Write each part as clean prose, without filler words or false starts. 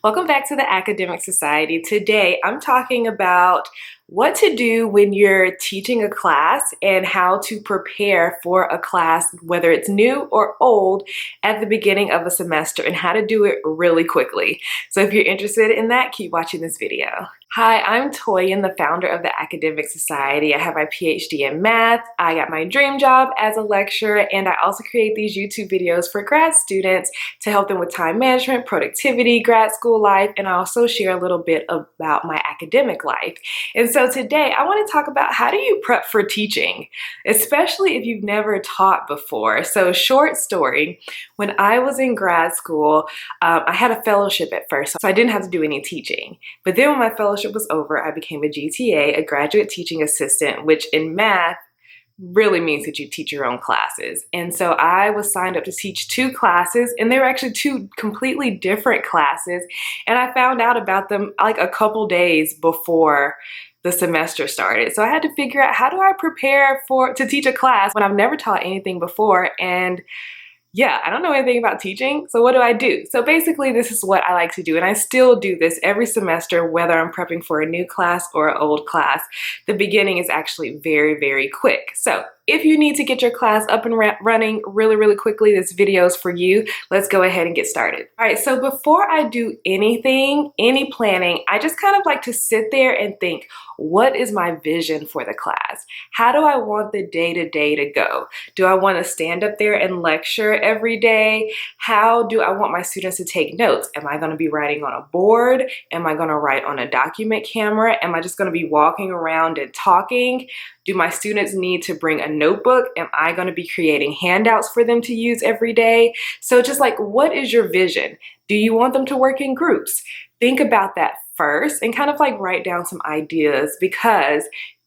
Welcome back to the Academic Society. Today I'm talking about what to do when you're teaching a class and how to prepare for a class, whether it's new or old, at the beginning of a semester and how to do it really quickly. So if you're interested in that, keep watching this video. Hi, I'm Toyin, the founder of the Academic Society. I have my PhD in math, I got my dream job as a lecturer, and I also create these YouTube videos for grad students to help them with time management, productivity, grad school life, and I also share a little bit about my academic life. And so today I want to talk about how do you prep for teaching, especially if you've never taught before. So short story, when I was in grad school, I had a fellowship at first, so I didn't have to do any teaching. But then when my fellowship was over, I became a GTA, a graduate teaching assistant, which in math really means that you teach your own classes. And so I was signed up to teach 2 classes, and they were actually 2 completely different classes. And I found out about them like a couple days before the semester started. So I had to figure out, how do I prepare to teach a class when I've never taught anything before? And yeah, I don't know anything about teaching, so what do I do? So basically this is what I like to do, and I still do this every semester, whether I'm prepping for a new class or an old class. The beginning is actually very, very quick. So if you need to get your class up and running really, really quickly, this video is for you. Let's go ahead and get started. All right, so before I do anything, any planning, I just kind of like to sit there and think, what is my vision for the class? How do I want the day-to-day to go? Do I want to stand up there and lecture every day? How do I want my students to take notes? Am I going to be writing on a board? Am I going to write on a document camera? Am I just going to be walking around and talking? Do my students need to bring a notebook? Am I going to be creating handouts for them to use every day? So just like, what is your vision? Do you want them to work in groups? Think about that first and kind of like write down some ideas, because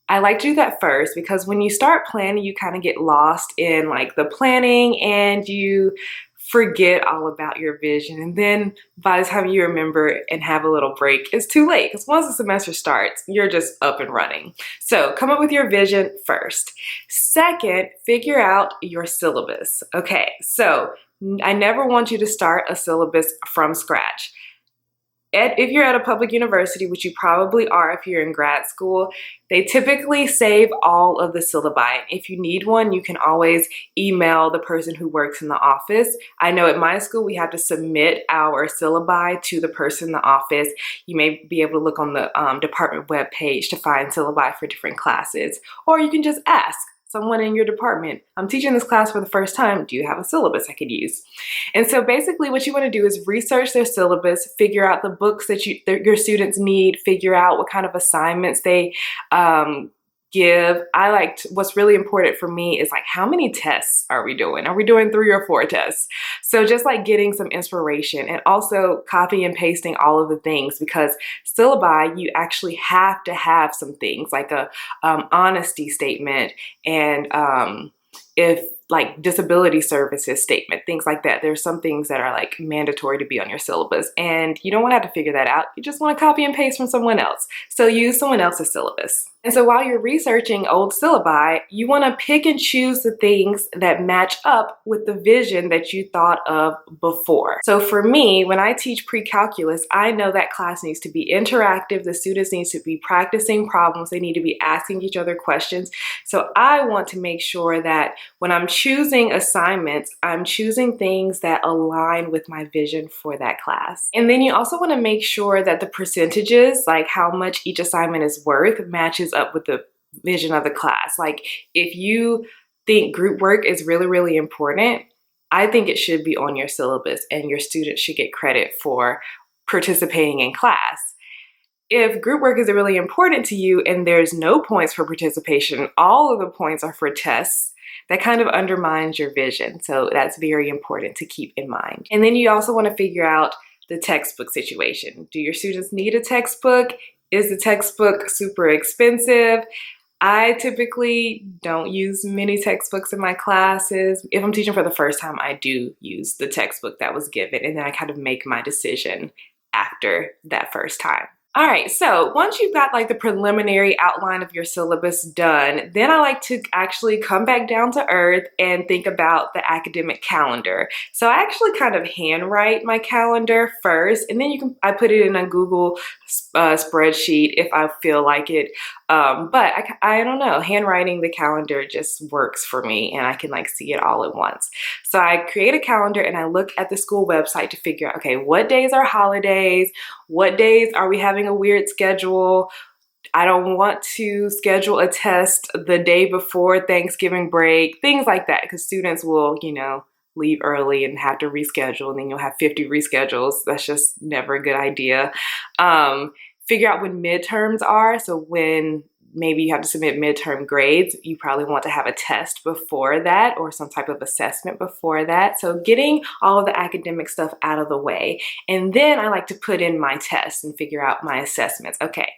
I like to do that first, because when you start planning, you kind of get lost in like the planning and you forget all about your vision. And then by the time you remember and have a little break, it's too late, because once the semester starts, you're just up and running. So come up with your vision first. Second, figure out your syllabus. Okay, so I never want you to start a syllabus from scratch. If you're at a public university, which you probably are if you're in grad school, they typically save all of the syllabi. If you need one, you can always email the person who works in the office. I know at my school, we have to submit our syllabi to the person in the office. You may be able to look on the department webpage to find syllabi for different classes, or you can just ask someone in your department, I'm teaching this class for the first time, do you have a syllabus I could use? And so basically what you want to do is research their syllabus, figure out the books that your students need, figure out what kind of assignments they give. What's really important for me is like, how many tests are we doing? Are we doing 3 or 4 tests? So just like getting some inspiration, and also copy and pasting all of the things, because syllabi, you actually have to have some things like a honesty statement and if like disability services statement, things like that. There's some things that are like mandatory to be on your syllabus, and you don't want to have to figure that out. You just want to copy and paste from someone else. So use someone else's syllabus. And so while you're researching old syllabi, you want to pick and choose the things that match up with the vision that you thought of before. So for me, when I teach pre-calculus, I know that class needs to be interactive. The students need to be practicing problems. They need to be asking each other questions. So I want to make sure that when I'm choosing assignments, I'm choosing things that align with my vision for that class. And then you also want to make sure that the percentages, like how much each assignment is worth, matches up with the vision of the class. Like if you think group work is really, really important, I think it should be on your syllabus and your students should get credit for participating in class. If group work is really important to you and there's no points for participation, all of the points are for tests, that kind of undermines your vision. So that's very important to keep in mind. And then you also want to figure out the textbook situation. Do your students need a textbook? Is the textbook super expensive? I typically don't use many textbooks in my classes. If I'm teaching for the first time, I do use the textbook that was given, and then I kind of make my decision after that first time. All right, so once you've got like the preliminary outline of your syllabus done, then I like to actually come back down to earth and think about the academic calendar. So I actually kind of handwrite my calendar first, and then I put it in a Google spreadsheet if I feel like it. But I don't know, handwriting the calendar just works for me, and I can like see it all at once. So I create a calendar and I look at the school website to figure out, okay, what days are holidays? What days are we having a weird schedule? I don't want to schedule a test the day before Thanksgiving break, things like that, because students will, leave early and have to reschedule, and then you'll have 50 reschedules. That's just never a good idea. Figure out when midterms are. So when maybe you have to submit midterm grades, you probably want to have a test before that or some type of assessment before that. So getting all of the academic stuff out of the way. And then I like to put in my tests and figure out my assessments. Okay,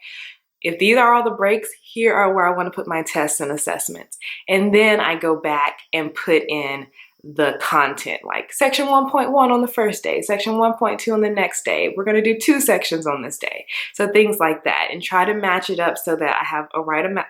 if these are all the breaks, here are where I want to put my tests and assessments. And then I go back and put in the content, like section 1.1 on the first day, section 1.2 on the next day. We're going to do 2 sections on this day. So things like that, and try to match it up so that I have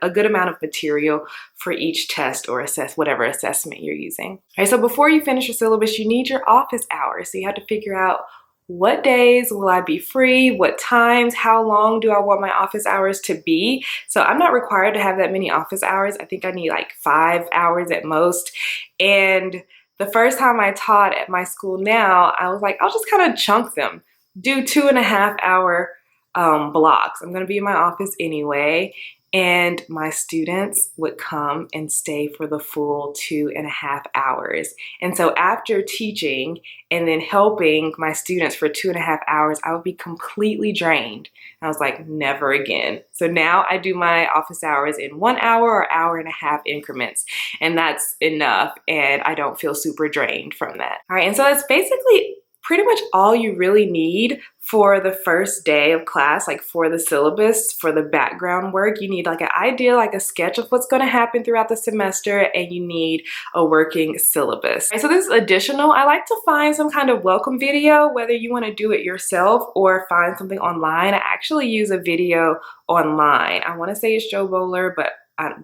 a good amount of material for each test or whatever assessment you're using. All right, so before you finish your syllabus, you need your office hours. So you have to figure out what days will I be free, what times, how long do I want my office hours to be. So I'm not required to have that many office hours. I think I need like 5 hours at most. And the first time I taught at my school now, I was like, I'll just kind of chunk them, do 2.5 hour blocks. I'm going to be in my office anyway, and my students would come and stay for the full 2.5 hours. And so after teaching and then helping my students for 2.5 hours, I would be completely drained. I was like, never again. So now I do my office hours in 1 hour or hour and a half increments, and that's enough. And I don't feel super drained from that. All right, and so that's basically pretty much all you really need for the first day of class, like for the syllabus, for the background work. You need like an idea, like a sketch of what's going to happen throughout the semester, and you need a working syllabus. So this is additional. I like to find some kind of welcome video, whether you want to do it yourself or find something online. I actually use a video online. I want to say it's Joe Bowler, but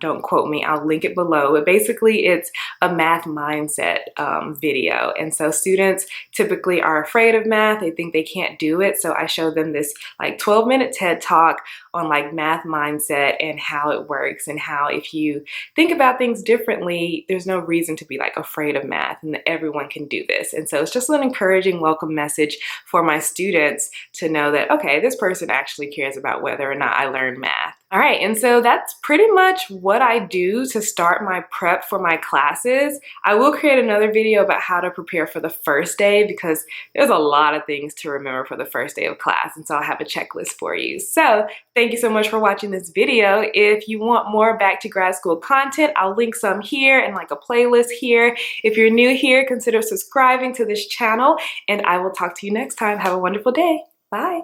don't quote me, I'll link it below. But basically it's a math mindset video. And so students typically are afraid of math. They think they can't do it. So I show them this like 12-minute TED talk on like math mindset and how it works, and how if you think about things differently, there's no reason to be like afraid of math, and that everyone can do this. And so it's just an encouraging, welcome message for my students to know that, okay, this person actually cares about whether or not I learn math. All right, and so that's pretty much what I do to start my prep for my classes. I will create another video about how to prepare for the first day, because there's a lot of things to remember for the first day of class, and so I'll have a checklist for you. So thank you so much for watching this video. If you want more back to grad school content, I'll link some here and like a playlist here. If you're new here, consider subscribing to this channel, and I will talk to you next time. Have a wonderful day. Bye.